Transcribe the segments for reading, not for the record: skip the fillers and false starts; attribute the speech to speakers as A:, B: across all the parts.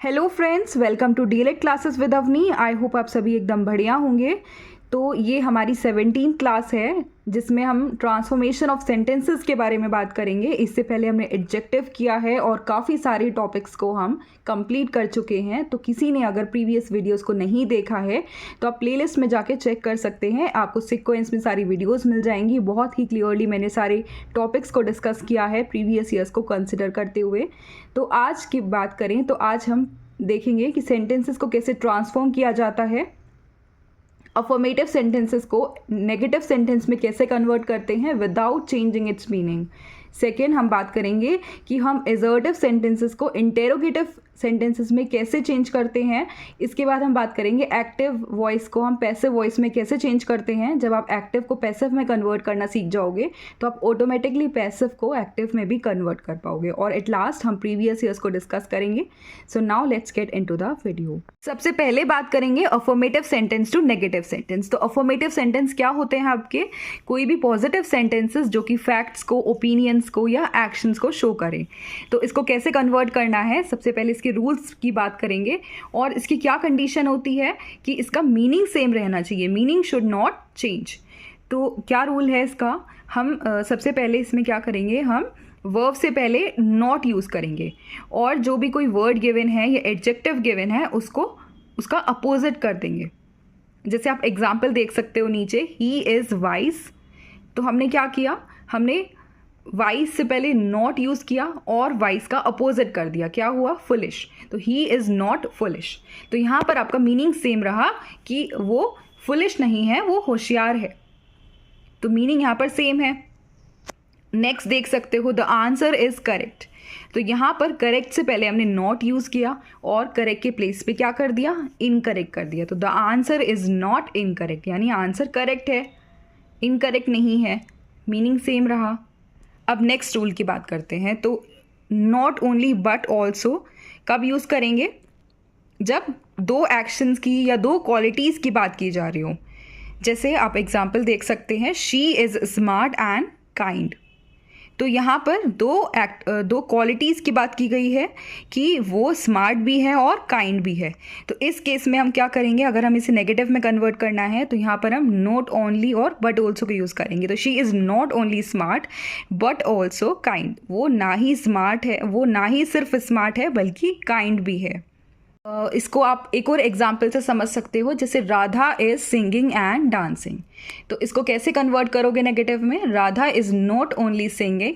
A: Hello friends, welcome to DElEd classes with Avni. I hope आप सभी एकदम बढ़िया होंगे। तो ये हमारी 17th क्लास है जिसमें हम ट्रांसफॉर्मेशन ऑफ सेंटेंसेस के बारे में बात करेंगे। इससे पहले हमने एडजेक्टिव किया है और काफ़ी सारे टॉपिक्स को हम कंप्लीट कर चुके हैं। तो किसी ने अगर प्रीवियस वीडियोस को नहीं देखा है तो आप प्लेलिस्ट में जाके चेक कर सकते हैं। आपको सीक्वेंस में सारी वीडियोस मिल जाएंगी। बहुत ही क्लियरली मैंने सारे टॉपिक्स को डिस्कस किया है प्रीवियस ईयर्स को कंसिडर करते हुए। तो आज की बात करें तो आज हम देखेंगे कि सेंटेंसेस को कैसे ट्रांसफॉर्म किया जाता है, अफर्मेटिव सेंटेंसेस को नेगेटिव सेंटेंस में कैसे कन्वर्ट करते हैं without changing its meaning. Second, हम बात करेंगे कि हम असर्टिव सेंटेंसेस को इंटेरोगेटिव सेंटेंसेस में कैसे चेंज करते हैं। इसके बाद हम बात करेंगे एक्टिव वॉइस को हम पैसिव वॉइस में कैसे चेंज करते हैं। जब आप एक्टिव को पैसिव में कन्वर्ट करना सीख जाओगे तो आप ऑटोमेटिकली पैसिव को एक्टिव में भी कन्वर्ट कर पाओगे। और एट लास्ट हम प्रीवियस ईयर्स को डिस्कस करेंगे। So now let's get into the video. सबसे पहले बात करेंगे affirmative sentence to negative sentence. तो अफर्मेटिव सेंटेंस क्या होते हैं आपके? कोई भी पॉजिटिव सेंटेंसेस जो कि फैक्ट्स को, ओपिनियंस को या एक्शंस को शो करें। तो इसको कैसे कन्वर्ट करना है, सबसे पहले इसके रूल्स की बात करेंगे और इसकी क्या कंडीशन होती है कि इसका मीनिंग सेम रहना चाहिए, मीनिंग शुड नॉट चेंज। तो क्या रूल है इसका? हम सबसे पहले इसमें क्या करेंगे, हम वर्ब से पहले नॉट यूज़ करेंगे और जो भी कोई वर्ड गिवन है या एडजेक्टिव गिवन है उसको उसका अपोजिट कर देंगे। जैसे आप एग्जाम्पल देख सकते हो नीचे, ही इज़ वाइज। तो हमने क्या किया, हमने वाइज से पहले नॉट यूज़ किया और वाइज का अपोजिट कर दिया। क्या हुआ? फुलिश। तो ही इज़ नॉट फुलिश। तो यहाँ पर आपका मीनिंग सेम रहा कि वो फुलिश नहीं है, वो होशियार है। तो मीनिंग यहाँ पर सेम है। नेक्स्ट देख सकते हो, द आंसर इज़ करेक्ट। तो यहाँ पर करेक्ट से पहले हमने नॉट यूज़ किया और करेक्ट के प्लेस पे क्या कर दिया? इनकरेक्ट कर दिया। तो the answer is not incorrect, यानी आंसर करेक्ट है, इनकरेक्ट नहीं है। मीनिंग सेम रहा। अब नेक्स्ट रूल की बात करते हैं। तो नॉट ओनली बट ऑल्सो कब यूज़ करेंगे? जब दो एक्शंस की या दो क्वालिटीज़ की बात की जा रही हो। जैसे आप एग्जाम्पल देख सकते हैं, she is smart and kind. तो यहाँ पर दो क्वालिटीज़ की बात की गई है कि वो स्मार्ट भी है और काइंड भी है। तो इस केस में हम क्या करेंगे, अगर हम इसे नेगेटिव में कन्वर्ट करना है तो यहाँ पर हम नॉट ओनली और बट ऑल्सो को यूज़ करेंगे। तो she is not only smart but also kind. वो ना ही स्मार्ट है, वो ना ही सिर्फ स्मार्ट है बल्कि काइंड भी है। इसको आप एक और एग्जाम्पल से समझ सकते हो, जैसे Radha is singing and dancing. तो इसको कैसे कन्वर्ट करोगे नेगेटिव में? Radha is not only singing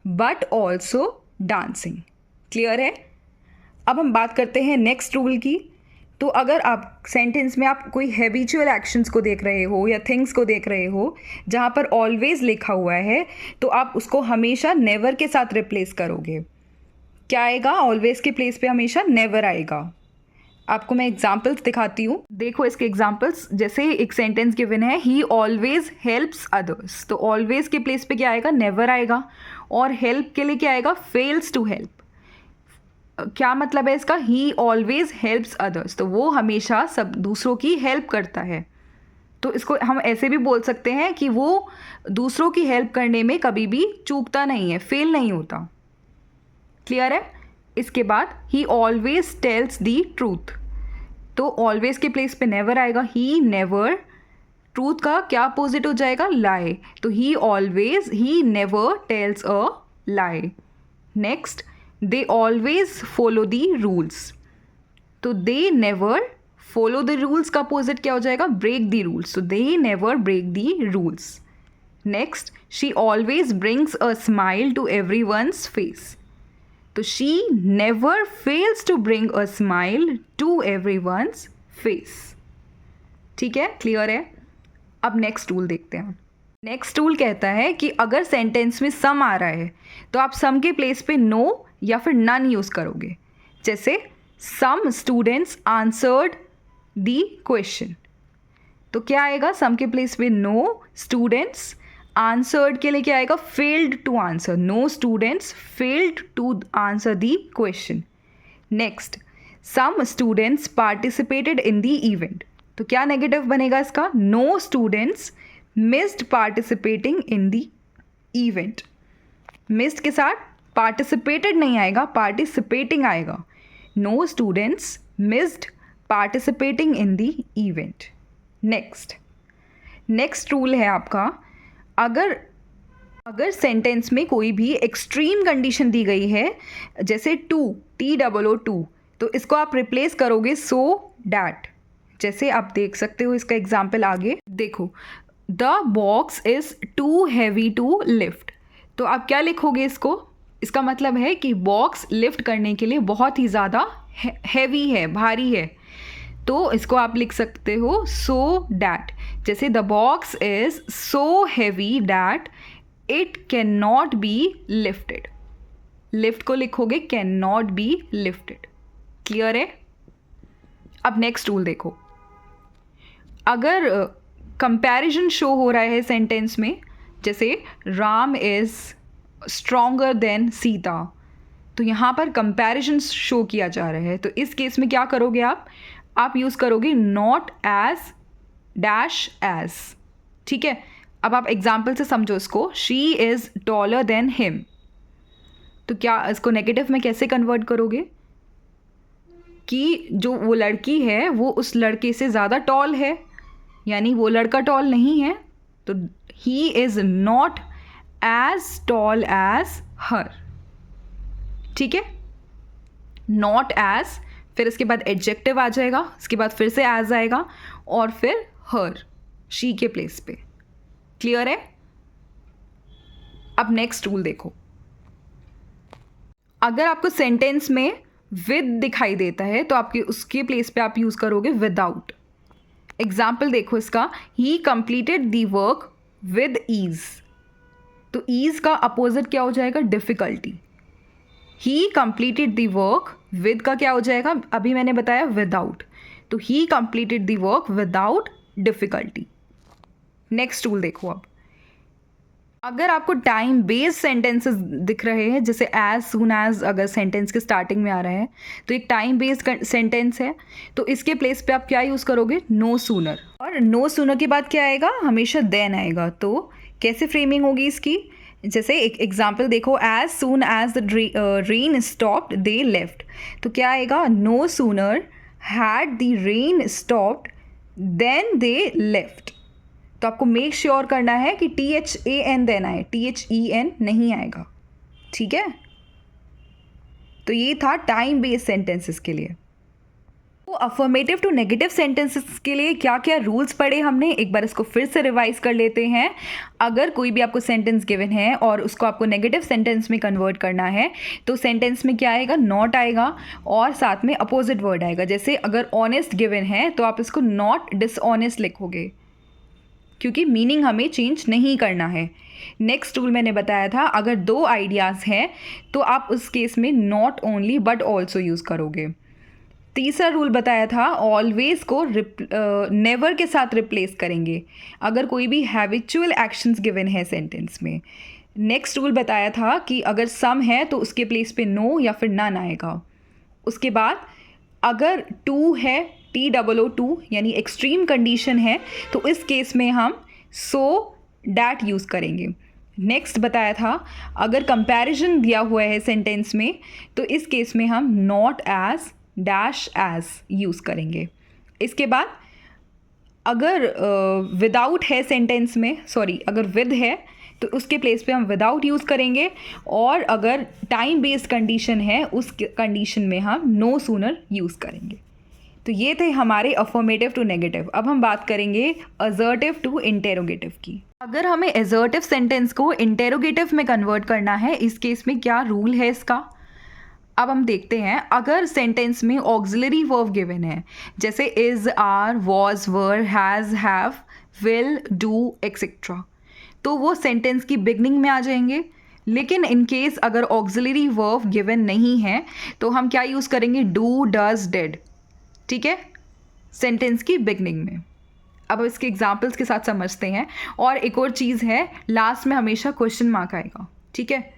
A: but also dancing. Clear है? अब हम बात करते हैं नेक्स्ट रूल की। तो अगर आप सेंटेंस में आप कोई हैबिचुअल एक्शंस को देख रहे हो या थिंग्स को देख रहे हो जहाँ पर ऑलवेज लिखा हुआ है, तो आप उसको हमेशा नेवर के साथ रिप्लेस करोगे। क्या आएगा? ऑलवेज के प्लेस पे हमेशा नेवर आएगा। आपको मैं एग्जाम्पल्स दिखाती हूँ। देखो इसके एग्जाम्पल्स, जैसे एक सेंटेंस गिवन है, ही ऑलवेज हेल्प्स अदर्स। तो ऑलवेज के प्लेस पे क्या आएगा? नेवर आएगा। और हेल्प के लिए क्या आएगा? Fails to help. क्या मतलब है इसका? He always helps others. तो वो हमेशा सब दूसरों की हेल्प करता है। तो इसको हम ऐसे भी बोल सकते हैं कि वो दूसरों की हेल्प करने में कभी भी चूकता नहीं है, फेल नहीं होता। क्लियर है? इसके बाद ही ऑलवेज टेल्स दी ट्रूथ। तो ऑलवेज के प्लेस पे नेवर आएगा, ही नेवर। ट्रूथ का क्या अपोजिट हो जाएगा? लाई। तो he never tells a lie. Next, they always follow the rules. तो they never follow the rules का अपोजिट क्या हो जाएगा? Break the rules. तो they never break the rules. Next, she always brings a smile to everyone's face. तो she never fails to bring a smile to everyone's face. ठीक है? Clear है? अब नेक्स्ट रूल देखते हैं। नेक्स्ट रूल कहता है कि अगर सेंटेंस में सम आ रहा है तो आप सम के प्लेस पे नो या फिर नन यूज़ करोगे। जैसे some students answered the question. तो क्या आएगा? सम के प्लेस पे नो, स्टूडेंट्स। आंसर्ड के लिए क्या आएगा? Failed to answer. No students failed to answer the question. Next, some students participated in the event. तो क्या नेगेटिव बनेगा इसका? No students missed participating in the event. Missed के साथ पार्टिसिपेटेड नहीं आएगा, पार्टिसिपेटिंग आएगा। No students missed participating in the event. Next rule है आपका, अगर सेंटेंस में कोई भी एक्सट्रीम कंडीशन दी गई है, जैसे टू, TOO, तो इसको आप रिप्लेस करोगे सो डैट। जैसे आप देख सकते हो इसका एग्जाम्पल आगे देखो, the box is too heavy to lift. तो आप क्या लिखोगे इसको, इसका मतलब है कि बॉक्स लिफ्ट करने के लिए बहुत ही ज़्यादा हैवी है, भारी है। तो इसको आप लिख सकते हो सो डैट। जैसे the box is so heavy that it can not be lifted. Lift को लिखोगे can not be lifted. Clear है? अब नेक्स्ट रूल देखो, अगर कंपैरिजन शो हो रहा है सेंटेंस में, जैसे Ram is stronger than Sita, तो यहाँ पर कंपैरिजन शो किया जा रहा है। तो इस केस में क्या करोगे आप यूज़ करोगे नॉट एज डैश एज। ठीक है, अब आप एग्जाम्पल से समझो इसको, she is taller than him. तो क्या इसको नेगेटिव में कैसे कन्वर्ट करोगे कि जो वो लड़की है वो उस लड़के से ज़्यादा टॉल है, यानी वो लड़का टॉल नहीं है, तो he is not as tall as her. ठीक है, नॉट एज, फिर इसके बाद एडजेक्टिव आ जाएगा, इसके बाद फिर से एज आएगा और फिर हर, शी के प्लेस पे। क्लियर है? अब नेक्स्ट रूल देखो, अगर आपको सेंटेंस में विद दिखाई देता है तो आपके उसके प्लेस पे आप यूज़ करोगे विदाउट। एग्जाम्पल देखो इसका, he completed the work with ease. तो ईज का अपोजिट क्या हो जाएगा, difficulty. He completed the work with का क्या हो जाएगा, अभी मैंने बताया विदाउट। तो he completed the work without difficulty. Next rule देखो, अब अगर आपको टाइम बेस्ड सेंटेंसेस दिख रहे हैं, जैसे एज सून एज अगर सेंटेंस के स्टार्टिंग में आ रहा है तो एक टाइम बेस्ड सेंटेंस है, तो इसके प्लेस पे आप क्या यूज़ करोगे, नो सूनर। और नो सूनर के बाद क्या आएगा, हमेशा देन आएगा। तो कैसे फ्रेमिंग होगी इसकी, जैसे एक एग्जाम्पल देखो, as soon as the rain stopped they left. तो क्या आएगा, no sooner had the rain stopped then they left. तो आपको मेक श्योर करना है कि THAN देन आए, THEN नहीं आएगा। ठीक है, तो ये था टाइम बेस्ड सेंटेंसेस के लिए। तो अफर्मेटिव टू नेगेटिव सेंटेंसेस के लिए क्या क्या रूल्स पढ़े हमने, एक बार इसको फिर से रिवाइज कर लेते हैं। अगर कोई भी आपको सेंटेंस गिवन है और उसको आपको नेगेटिव सेंटेंस में कन्वर्ट करना है, तो सेंटेंस में क्या आएगा, नॉट आएगा और साथ में अपोजिट वर्ड आएगा। जैसे अगर ऑनेस्ट गिवन है तो आप इसको नॉट डिसऑनेस्ट लिखोगे, क्योंकि मीनिंग हमें चेंज नहीं करना है। नेक्स्ट रूल मैंने बताया था, अगर दो आइडियाज़ हैं तो आप उस केस में not only but also use करोगे। तीसरा रूल बताया था, ऑलवेज को नेवर के साथ रिप्लेस करेंगे अगर कोई भी हैबिचुअल एक्शंस गिवन है सेंटेंस में। नेक्स्ट रूल बताया था कि अगर सम है तो उसके प्लेस पे नो या फिर नन आएगा। उसके बाद अगर टू है, TOO यानी एक्सट्रीम कंडीशन है, तो इस केस में हम सो डैट यूज़ करेंगे। नेक्स्ट बताया था, अगर कंपैरिजन दिया हुआ है सेंटेंस में तो इस केस में हम not as dash as use करेंगे। इसके बाद अगर विदाउट है सेंटेंस में, सॉरी अगर विद है तो उसके प्लेस पे हम विदाउट यूज़ करेंगे, और अगर टाइम बेस्ड कंडीशन है उस कंडीशन में हम नो सूनर यूज़ करेंगे। तो ये थे हमारे अफर्मेटिव टू नेगेटिव। अब हम बात करेंगे असर्टिव टू इंटेरोगेटिव की। अगर हमें असर्टिव सेंटेंस को इंटेरोगेटिव में कन्वर्ट करना है, इस केस में क्या रूल है इसका, अब हम देखते हैं। अगर सेंटेंस में ऑक्सिलरी वर्ब गिवन है, जैसे is, are, was, were, has, have, will, do etcetera, तो वो सेंटेंस की बिगनिंग में आ जाएंगे। लेकिन इन केस अगर ऑक्सिलरी वर्ब गिवन नहीं है तो हम क्या यूज़ करेंगे, डू, डज, डिड। ठीक है, सेंटेंस की बिगनिंग में। अब इसके एग्जाम्पल्स के साथ समझते हैं। और एक और चीज़ है, लास्ट में हमेशा क्वेश्चन मार्क आएगा। ठीक है,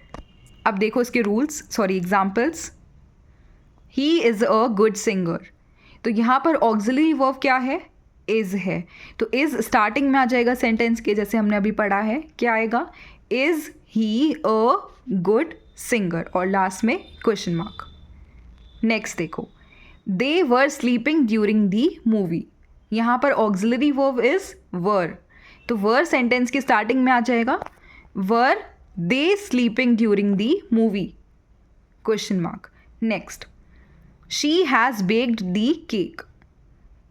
A: अब देखो इसके rules, sorry examples. He is a good singer, तो यहाँ पर ऑक्सिलरी वर्ब क्या है, इज़ है, तो इज़ स्टार्टिंग में आ जाएगा सेंटेंस के, जैसे हमने अभी पढ़ा है। क्या आएगा, is he a good singer, और लास्ट में क्वेश्चन मार्क। नेक्स्ट देखो, they were sleeping during the movie, यहाँ पर ऑक्सिलरी वर्ब इज वर, तो वर सेंटेंस की स्टार्टिंग में आ जाएगा, were they sleeping during the movie, question mark. Next, she has baked the cake,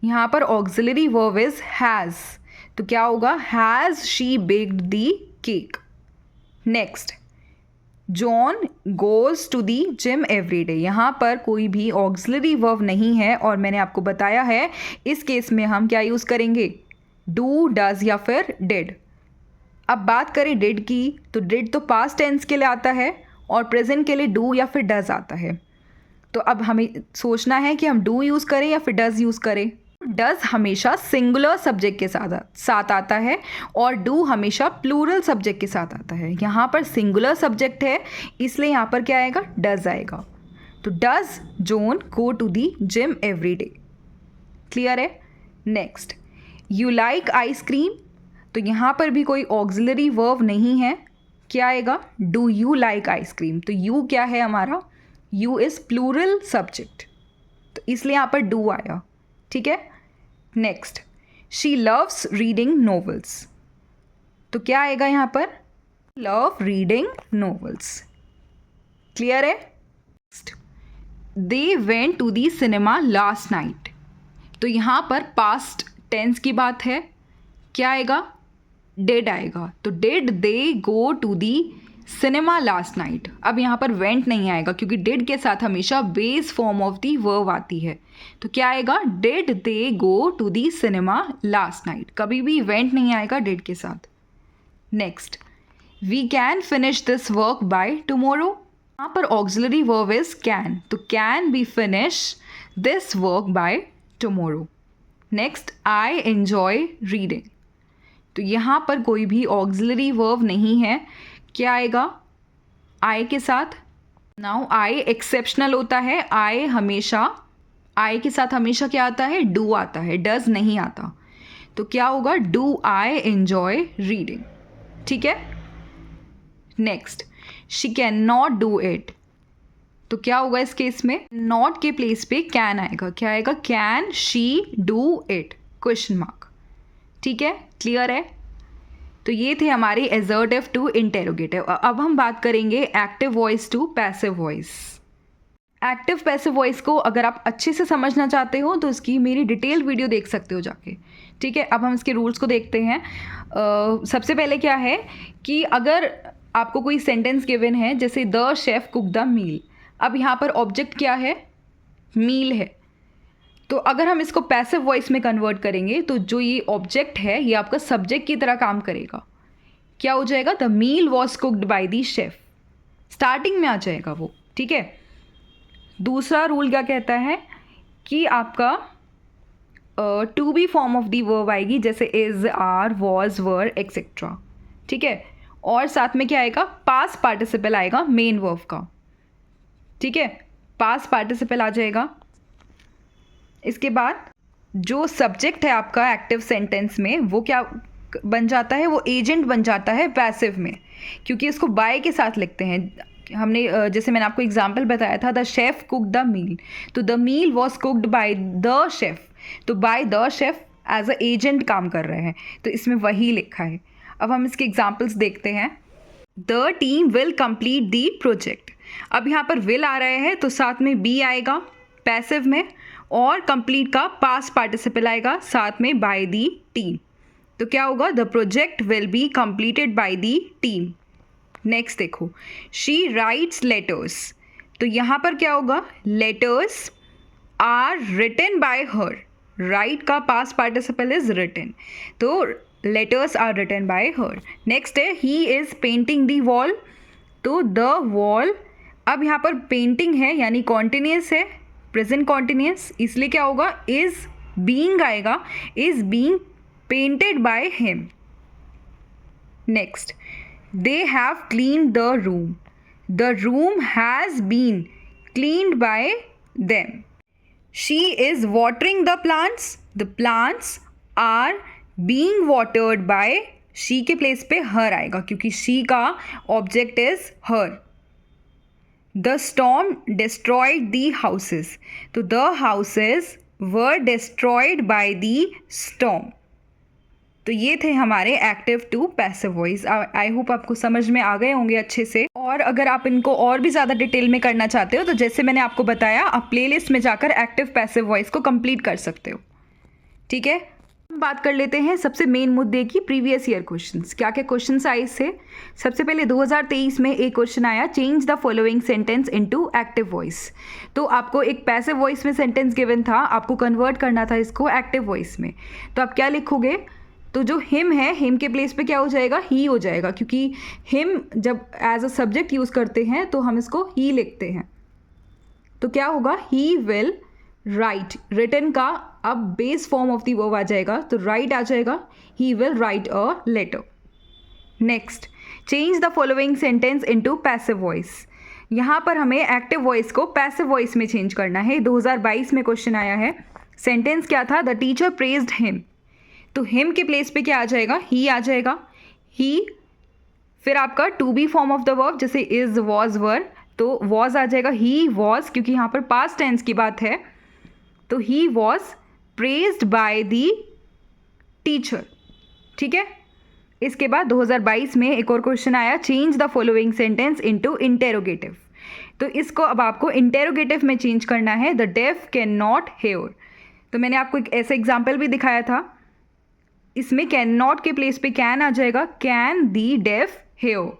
A: यहाँ पर ऑक्सिलरी वर्ब इज हैज़, तो क्या होगा, has she baked the cake. Next, John goes to the gym every day, यहाँ पर कोई भी auxiliary verb नहीं है और मैंने आपको बताया है इस केस में हम क्या यूज़ करेंगे, डू, डज या फिर डिड। अब बात करें डिड की, तो डिड तो पास्ट टेंस के लिए आता है और प्रेजेंट के लिए डू या फिर डज आता है। तो अब हमें सोचना है कि हम डू यूज़ करें या फिर डज यूज़ करें। डज हमेशा सिंगुलर सब्जेक्ट के साथ आता है और डू हमेशा प्लूरल सब्जेक्ट के साथ आता है। यहाँ पर सिंगुलर सब्जेक्ट है इसलिए यहाँ पर क्या आएगा, डज आएगा। तो does John go to the gym every day, clear है। नेक्स्ट, यू लाइक आइसक्रीम, तो यहाँ पर भी कोई ऑक्सिलरी वर्ब नहीं है, क्या आएगा, डू यू लाइक आइसक्रीम, तो यू क्या है हमारा, यू इज़ प्लूरल सब्जेक्ट, तो इसलिए यहाँ पर डू आया, ठीक है। Next, she loves reading novels, तो क्या आएगा यहाँ पर, लव रीडिंग नॉवेल्स, क्लियर है। Next, they went to the cinema last night, तो यहाँ पर पास्ट टेंस की बात है, क्या आएगा, डिड आएगा, तो did they go to the cinema last night. अब यहाँ पर वेंट नहीं आएगा क्योंकि डिड के साथ हमेशा base form of the verb आती है, तो क्या आएगा, did they go to the cinema last night, कभी भी वेंट नहीं आएगा डिड के साथ। Next, we can finish this work by tomorrow, यहाँ पर ऑक्सिलरी वर्ब इज कैन, तो can be finish this work by tomorrow. Next, I enjoy reading, तो यहाँ पर कोई भी ऑक्सिलरी वर्ब नहीं है, क्या आएगा, आई के साथ। नाउ आई एक्सेप्शनल होता है, आई के साथ हमेशा क्या आता है, डू आता है, डज नहीं आता, तो क्या होगा, डू आई एन्जॉय रीडिंग, ठीक है। Next, she can not do it, तो क्या होगा इस केस में, नॉट के प्लेस पे कैन आएगा, क्या आएगा, can she do it, question mark, ठीक है, क्लियर है। तो ये थे हमारे एजर्टिव टू इंटेरोगेटिव। अब हम बात करेंगे active voice to passive voice. Active passive voice को अगर आप अच्छे से समझना चाहते हो तो इसकी मेरी डिटेल्ड वीडियो देख सकते हो जाके, ठीक है। अब हम इसके रूल्स को देखते हैं। सबसे पहले क्या है कि अगर आपको कोई सेंटेंस गिवन है, जैसे the chef cook the meal, अब यहाँ पर ऑब्जेक्ट क्या है, मील है, तो अगर हम इसको पैसिव वॉइस में कन्वर्ट करेंगे तो जो ये ऑब्जेक्ट है ये आपका सब्जेक्ट की तरह काम करेगा, क्या हो जाएगा, the meal was cooked by the chef, starting में आ जाएगा वो, ठीक है। दूसरा रूल क्या कहता है कि आपका to be form of the verb आएगी, जैसे is, are, was, were etcetera, ठीक है। और साथ में क्या आएगा, पास्ट पार्टिसिपल आएगा मेन वर्ब का, ठीक है, पास्ट पार्टिसिपल आ जाएगा। इसके बाद जो सब्जेक्ट है आपका एक्टिव सेंटेंस में वो क्या बन जाता है, वो एजेंट बन जाता है पैसिव में, क्योंकि इसको बाय के साथ लिखते हैं। हमने जैसे मैंने आपको एग्जांपल बताया था, the chef cook the meal, तो the meal was cooked by the chef, तो by the chef as a agent काम कर रहे हैं, तो इसमें वही लिखा है। अब हम इसके एग्जाम्पल्स देखते हैं। The team will complete the project, अब यहाँ पर विल आ रहे हैं तो साथ में बी आएगा पैसिव में, और कंप्लीट का पास्ट पार्टिसिपल आएगा साथ में बाय दी टीम, तो क्या होगा, the project will be completed by the team. Next देखो, शी राइट्स लेटर्स, तो यहाँ पर क्या होगा, letters are written by her, write का पास्ट पार्टिसिपल इज रिटन, तो letters are written by her. Next है, he is painting the wall, तो द वॉल, अब यहाँ पर पेंटिंग है यानी कॉन्टिन्यूस है, प्रेजेंट कॉन्टिन्यूस, इसलिए क्या होगा, इज बीइंग आएगा, is being painted by him. Next, they have cleaned the room, the room has been cleaned by them. She is watering the plants are being watered by, she के place पे her आएगा क्योंकि she का object is her. The storm destroyed the houses, तो the houses were destroyed by the storm. तो ये थे हमारे active to passive voice. I hope आपको समझ में आ गए होंगे अच्छे से। और अगर आप इनको और भी ज़्यादा डिटेल में करना चाहते हो तो जैसे मैंने आपको बताया, आप प्लेलिस्ट में जाकर एक्टिव पैसिव वॉइस को कंप्लीट कर सकते हो। ठीक है, बात कर लेते हैं सबसे मेन मुद्दे की, प्रीवियस ईयर क्वेश्चंस। क्या क्या क्वेश्चंस आए इससे? सबसे पहले 2023 में एक क्वेश्चन आया, change the following sentence into active voice. तो आपको एक पैसिव वॉइस में सेंटेंस गिवन था, आपको कन्वर्ट करना था इसको एक्टिव वॉइस में। तो आप क्या लिखोगे? तो जो हिम है, हिम के प्लेस पे क्या हो जाएगा? ही हो जाएगा, क्योंकि हिम जब एज अ सब्जेक्ट यूज़ करते हैं तो हम इसको ही लिखते हैं। तो क्या होगा? ही विल राइट, रिटन का अब base form of the verb आ जाएगा, तो राइट आ जाएगा, he will write a letter. Next, change the following sentence into passive voice. यहाँ पर हमें एक्टिव वॉइस को पैसिव वॉइस में चेंज करना है। 2022 में क्वेश्चन आया है, सेंटेंस क्या था? The teacher praised him. तो हिम के प्लेस पे क्या आ जाएगा? ही आ जाएगा, ही, फिर आपका to be form of the verb, जैसे इज, वॉज, वर, तो वॉज आ जाएगा, ही वॉज, क्योंकि यहाँ पर पास्ट टेंस की बात है, तो he was praised by the teacher. ठीक है, इसके बाद 2022 में एक और क्वेश्चन आया, change the following sentence into interrogative. तो इसको अब आपको इंटेरोगेटिव में चेंज करना है, the deaf can not hear. तो मैंने आपको एक ऐसा एग्जाम्पल भी दिखाया था, इसमें कैन नॉट के प्लेस पे कैन आ जाएगा, कैन दी डेफ हेयर।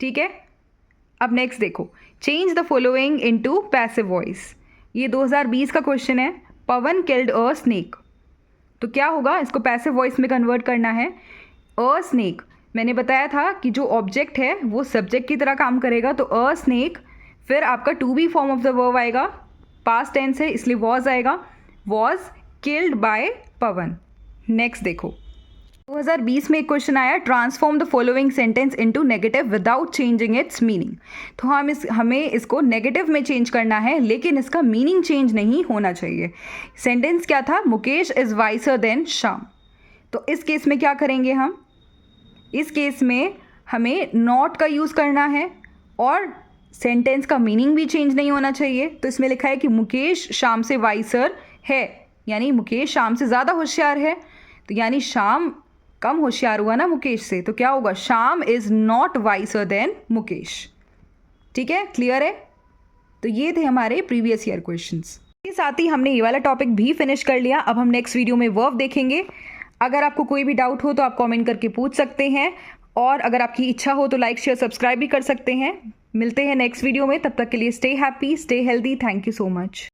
A: ठीक है, अब नेक्स्ट देखो, change the following into passive voice. ये 2020 का क्वेश्चन है, पवन किल्ड अ स्नेक। तो क्या होगा? इसको पैसिव वॉइस में कन्वर्ट करना है। अ स्नेक, मैंने बताया था कि जो ऑब्जेक्ट है वो सब्जेक्ट की तरह काम करेगा, तो अ स्नेक, फिर आपका to be form of the verb आएगा, पास्ट टेंस है इसलिए वॉज आएगा, was killed by Pawan. Next देखो, 2020 में एक क्वेश्चन आया, transform the following sentence into negative without changing its meaning. तो हमें इसको नेगेटिव में चेंज करना है, लेकिन इसका मीनिंग चेंज नहीं होना चाहिए। सेंटेंस क्या था? Mukesh is wiser than Shyam. तो इस केस में क्या करेंगे हम? इस केस में हमें नॉट का यूज़ करना है और सेंटेंस का मीनिंग भी चेंज नहीं होना चाहिए। तो इसमें लिखा है कि मुकेश श्याम से वाइसर है, यानी मुकेश श्याम से ज़्यादा होशियार है, तो यानी श्याम कम होशियार हुआ ना मुकेश से, तो क्या होगा? Shyam is not wiser than Mukesh. ठीक है, क्लियर है? तो ये थे हमारे प्रीवियस ईयर क्वेश्चंस। के साथ ही हमने ये वाला टॉपिक भी फिनिश कर लिया। अब हम नेक्स्ट वीडियो में वर्ब देखेंगे। अगर आपको कोई भी डाउट हो तो आप कमेंट करके पूछ सकते हैं, और अगर आपकी इच्छा हो तो लाइक, शेयर, सब्सक्राइब भी कर सकते हैं। मिलते हैं नेक्स्ट वीडियो में, तब तक के लिए stay happy, stay healthy. Thank you so much.